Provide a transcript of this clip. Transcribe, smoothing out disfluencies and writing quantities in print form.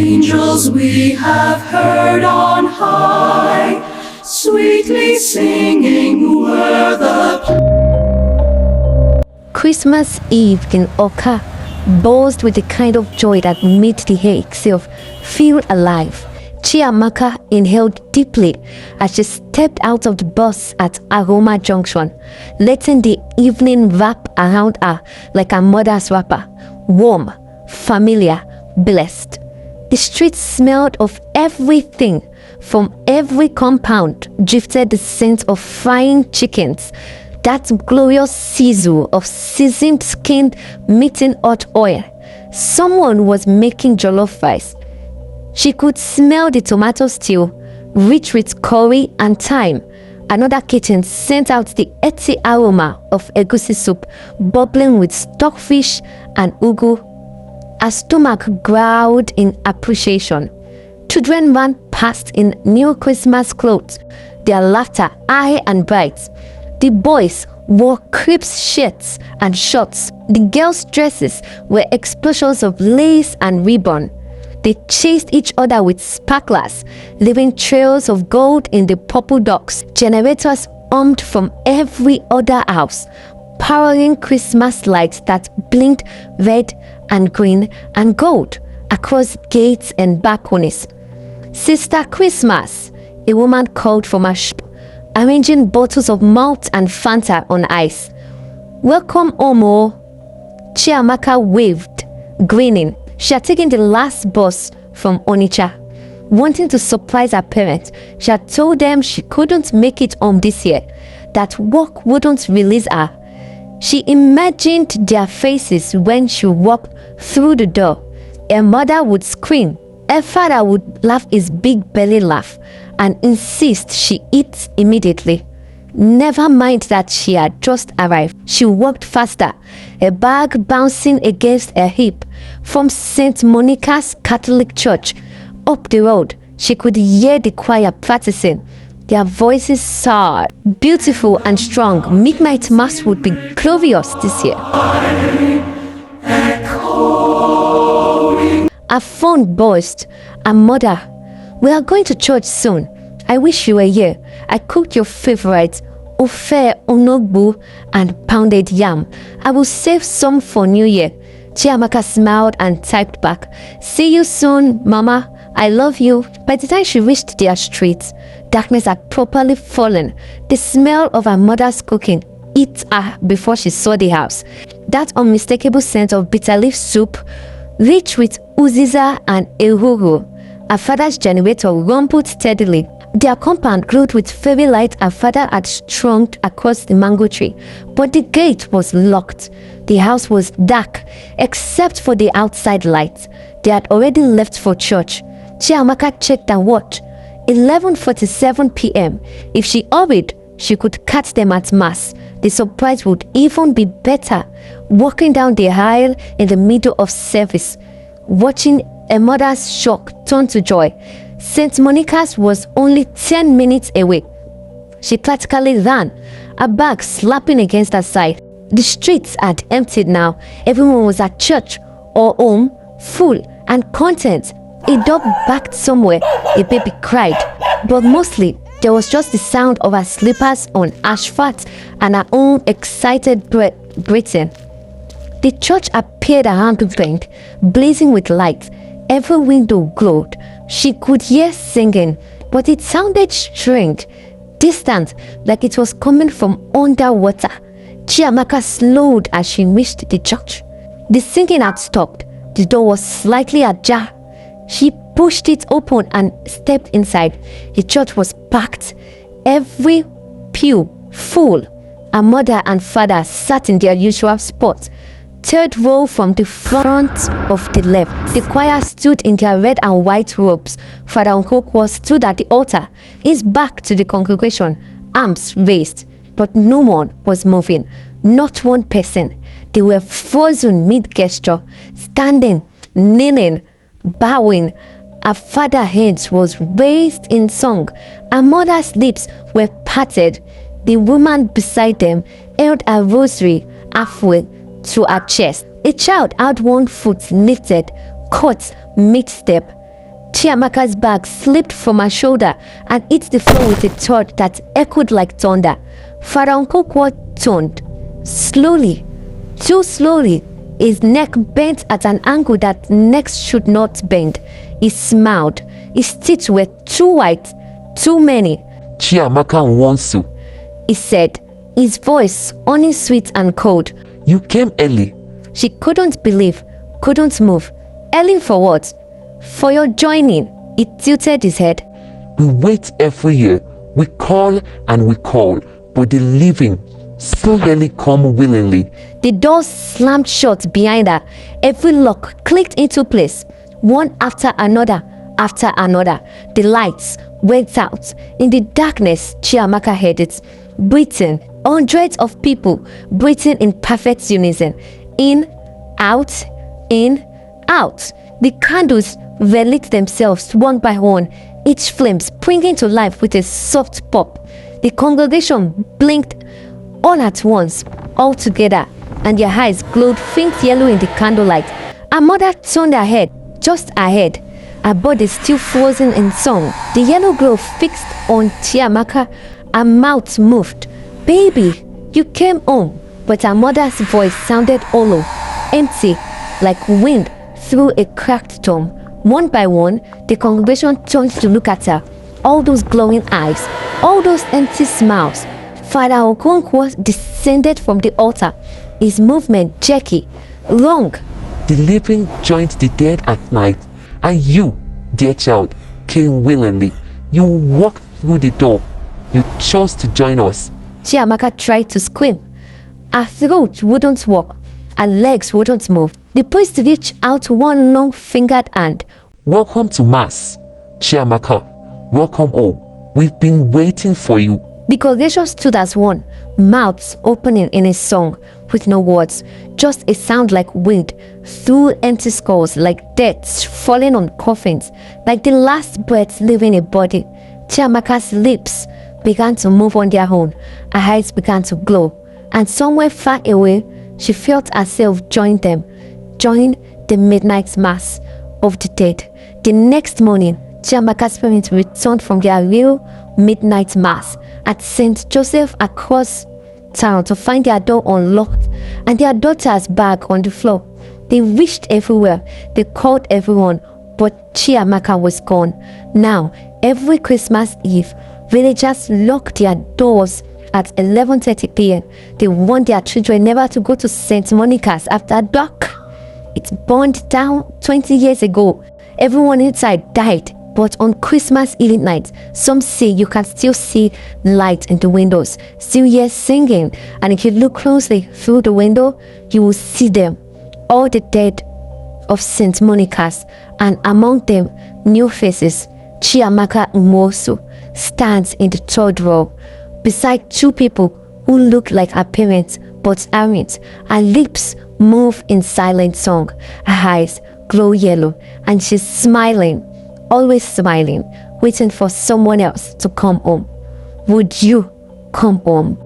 angels we have heard on high, sweetly singing were the Christmas Eve in Awka buzzed with the kind of joy that made the air itself feel alive. Chiamaka inhaled deeply as she stepped out of the bus at Aroma Junction, letting the evening wrap around her like a mother's wrapper. Warm, familiar, blessed. The streets smelled of everything. From every compound drifted the scent of frying chickens, that glorious sizzle of seasoned skinned meat in hot oil. Someone was making jollof rice. She could smell the tomato stew, rich with curry and thyme. Another kitchen sent out the earthy aroma of egusi soup, bubbling with stockfish and ugu. Her stomach growled in appreciation. Children ran past in new Christmas clothes, their laughter high and bright. The boys wore crepe shirts and shorts. The girls' dresses were explosions of lace and ribbon. They chased each other with sparklers, leaving trails of gold in the purple docks. Generators hummed from every other house, powering Christmas lights that blinked red and green and gold across gates and balconies. "Sister Christmas," a woman called from her shop, arranging bottles of malt and Fanta on ice. "Welcome home, oh." Chiamaka waved, grinning. She had taken the last bus from Onitsha. Wanting to surprise her parents, she had told them she couldn't make it home this year, that work wouldn't release her. She imagined their faces when she walked through the door. Her mother would scream. Her father would laugh his big belly laugh and insist she eat immediately. Never mind that she had just arrived. She walked faster, her bag bouncing against her hip. From St. Monica's Catholic Church, up the road, she could hear the choir practicing. Their voices soared, beautiful and strong. Midnight Mass would be glorious this year. Her phone buzzed. Her mother, "We are going to church soon. I wish you were here. I cooked your favorite ofe onogbu and pounded yam. I will save some for New Year." Chiamaka smiled and typed back, "See you soon, Mama. I love you." By the time she reached their street, darkness had properly fallen. The smell of her mother's cooking hit her before she saw the house. That unmistakable scent of bitter leaf soup, rich with uziza and ehuru. Her father's generator rumbled steadily. Their compound glowed with fairy light her father had strung across the mango tree, but the gate was locked. The house was dark, except for the outside lights. They had already left for church. Chiamaka checked her watch. 11:47 p.m. If she hurried, she could catch them at Mass. The surprise would even be better. Walking down the aisle in the middle of service, watching a mother's shock turn to joy. St. Monica's was only 10 minutes away. She practically ran, her bag slapping against her side. The streets had emptied now. Everyone was at church or home, full and content. A dog barked somewhere, a baby cried, but mostly there was just the sound of her slippers on asphalt and her own excited breathing. The church appeared around the bend, blazing with light. Every window glowed. She could hear singing, but it sounded strange, distant, like it was coming from underwater. Chiamaka slowed as she reached the church. The singing had stopped. The door was slightly ajar. She pushed it open and stepped inside. The church was packed, every pew full. Her mother and father sat in their usual spot, third row from the front of the left. The choir stood in their red and white robes. Father Nkokwo stood at the altar, his back to the congregation, arms raised, but no one was moving, not one person. They were frozen mid-gesture, standing, kneeling, bowing. Her father's hands was raised in song. Her mother's lips were parted. The woman beside them held a rosary halfway to her chest. A child had one foot lifted, caught mid-step. Chiamaka's bag slipped from her shoulder and hit the floor with a thud that echoed like thunder. Father Okonkwo turned. Slowly, too slowly, his neck bent at an angle that necks should not bend. He smiled. His teeth were too white, too many. Chiamaka Nwosu, He said, his voice honey sweet and cold. you came early. She couldn't believe, couldn't move. Early for what? For your joining. He tilted his head. We wait every year. We call and we call, but the living so rarely come willingly. The door slammed shut behind her. Every lock clicked into place, one after another, after another. The lights went out. In the darkness, Chiamaka heard it, breathing. Hundreds of people breathing in perfect unison. In, out, in, out. The candles relit themselves one by one, each flame springing to life with a soft pop. The congregation blinked all at once, all together, and their eyes glowed faint yellow in the candlelight. Her mother turned her head, just ahead, her body still frozen in song. The yellow glow fixed on Chiamaka. Her mouth moved. Baby, you came home. But her mother's voice sounded hollow, empty, like wind through a cracked tomb. One by one, the congregation turned to look at her. All those glowing eyes, all those empty smiles. Father Okonkwo descended from the altar, his movement jerky, long. The living joined the dead at night, and you, dear child, came willingly. You walked through the door. You chose to join us. Chiamaka tried to scream. Her throat wouldn't work. Her legs wouldn't move. The priest reached out one long-fingered hand. Welcome to Mass, Chiamaka. Welcome home. We've been waiting for you. The congregation stood as one, mouths opening in a song, with no words, just a sound like wind through empty skulls, like death falling on coffins, like the last breath leaving a body. Chiamaka's lips began to move on their own. Her eyes began to glow, and somewhere far away, she felt herself join them, join the midnight mass of the dead. The next morning, Chiamaka's parents returned from their real midnight mass at St. Joseph across town to find their door unlocked and their daughter's bag on the floor. They wished everywhere, they called everyone, but Chiamaka was gone. Now, every Christmas Eve, villagers locked their doors at 11:30 p.m. They warned their children never to go to St. Monica's after dark. It burned down 20 years ago. Everyone inside died. But on Christmas Eve night, some say you can still see light in the windows, still hear singing, and if you look closely through the window, you will see them, all the dead of St. Monica's, and among them, new faces. Chiamaka Nwosu stands in the third row, beside two people who look like her parents but aren't. Her lips move in silent song, her eyes glow yellow, and she's smiling. Always smiling, waiting for someone else to come home. Would you come home?